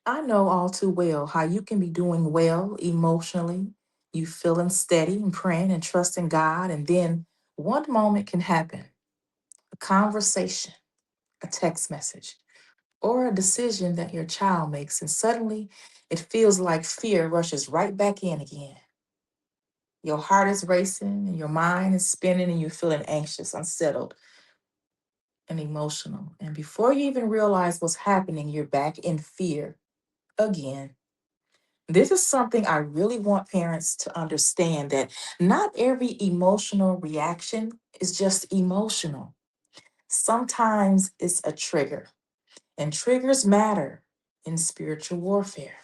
I know all too well how you can be doing well emotionally, you feeling steady and praying and trusting God, and then one moment can happen, a conversation, a text message, or a decision that your child makes, and suddenly it feels like fear rushes right back in again. Your heart is racing, and your mind is spinning, and you're feeling anxious, unsettled, and emotional. And before you even realize what's happening, you're back in fear again. This is something I really want parents to understand, that not every emotional reaction is just emotional. Sometimes it's a trigger, and triggers matter in spiritual warfare.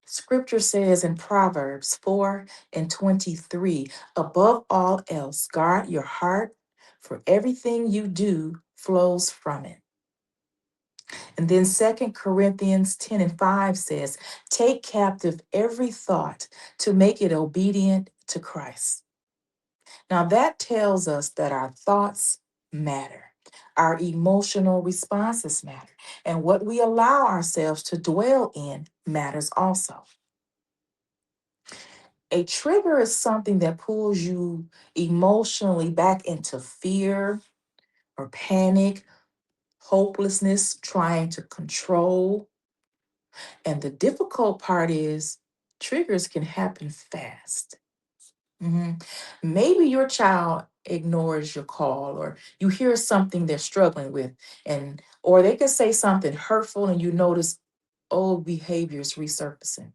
Scripture says in Proverbs 4 and 23, above all else, guard your heart, for everything you do flows from it. And then Second Corinthians 10 and 5 says, take captive every thought to make it obedient to Christ. Now that tells us that our thoughts matter. Our emotional responses matter. And what we allow ourselves to dwell in matters also. A trigger is something that pulls you emotionally back into fear or panic, hopelessness, trying to control. And the difficult part is triggers can happen fast. Mhm. Maybe your child ignores your call, or you hear something they're struggling with, and or they could say something hurtful and you notice old behaviors resurfacing.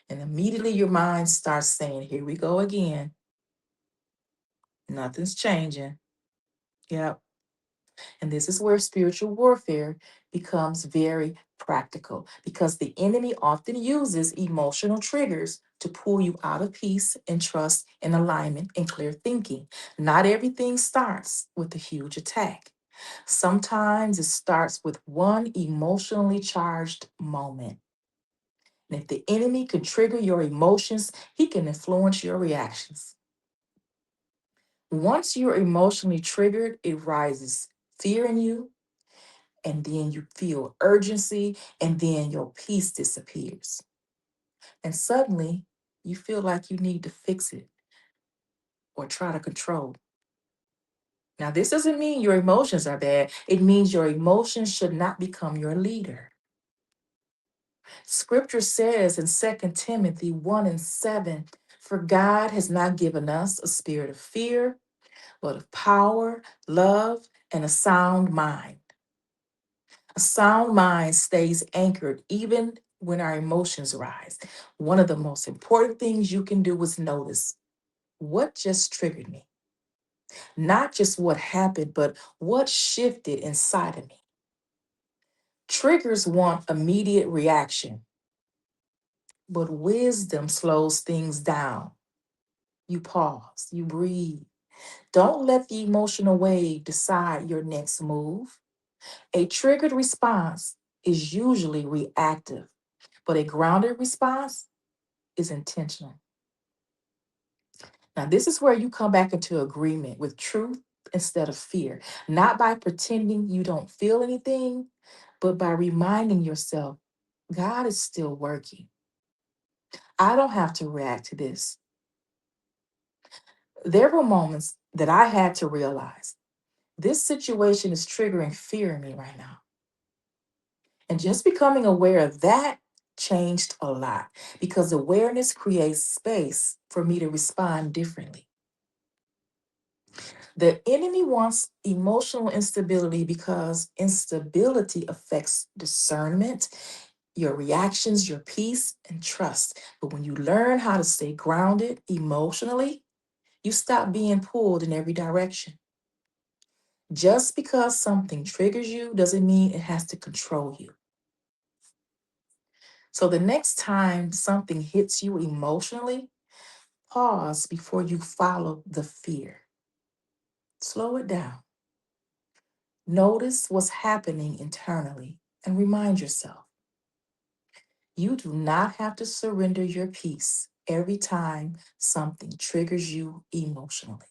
And immediately your mind starts saying, here we go again. Nothing's changing. Yep. And this is where spiritual warfare becomes very practical, because the enemy often uses emotional triggers to pull you out of peace and trust and alignment and clear thinking. Not everything starts with a huge attack. Sometimes it starts with one emotionally charged moment. And if the enemy can trigger your emotions, he can influence your reactions. Once you're emotionally triggered, it rises fear in you, and then you feel urgency, and then your peace disappears. And suddenly you feel like you need to fix it or try to control. Now, this doesn't mean your emotions are bad. It means your emotions should not become your leader. Scripture says in Second Timothy 1 and 7, for God has not given us a spirit of fear, but of power, love, and a sound mind. A sound mind stays anchored even when our emotions rise. One of the most important things you can do is notice what just triggered me. Not just what happened, but what shifted inside of me. Triggers want immediate reaction, but wisdom slows things down. You pause, you breathe. Don't let the emotional wave decide your next move. A triggered response is usually reactive, but a grounded response is intentional. Now, this is where you come back into agreement with truth instead of fear, not by pretending you don't feel anything, but by reminding yourself, God is still working. I don't have to react to this. There were moments that I had to realize this situation is triggering fear in me right now. And just becoming aware of that changed a lot, because awareness creates space for me to respond differently. The enemy wants emotional instability because instability affects discernment, your reactions, your peace, and trust. But when you learn how to stay grounded emotionally, you stop being pulled in every direction. Just because something triggers you doesn't mean it has to control you. So the next time something hits you emotionally, pause before you follow the fear. Slow it down. Notice what's happening internally and remind yourself, you do not have to surrender your peace every time something triggers you emotionally.